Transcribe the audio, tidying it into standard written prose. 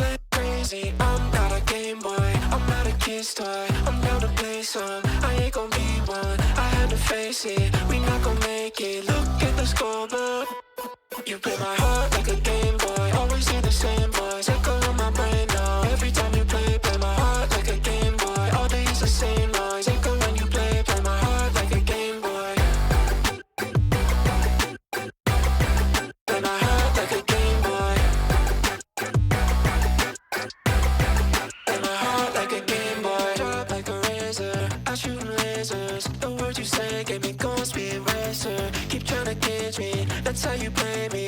like crazy. I'm not a Game Boy, I'm not a kid's toy. I'm down to play some, I ain't gon' be one. I had to face it, we not gon' make it. Look at the scoreboard. You play my heart like a Game Boy. Always hear the same voice echo in my brain now. Every time you play my heart like a Game Boy. All day it's the same noise echo when you play my heart like a Game Boy. Play my heart like a Game Boy. Play my heart like a Game Boy. Drop like a razor, I shoot lasers. The words you say get me going speed racer. Keep trying to catch me, that's how you play me.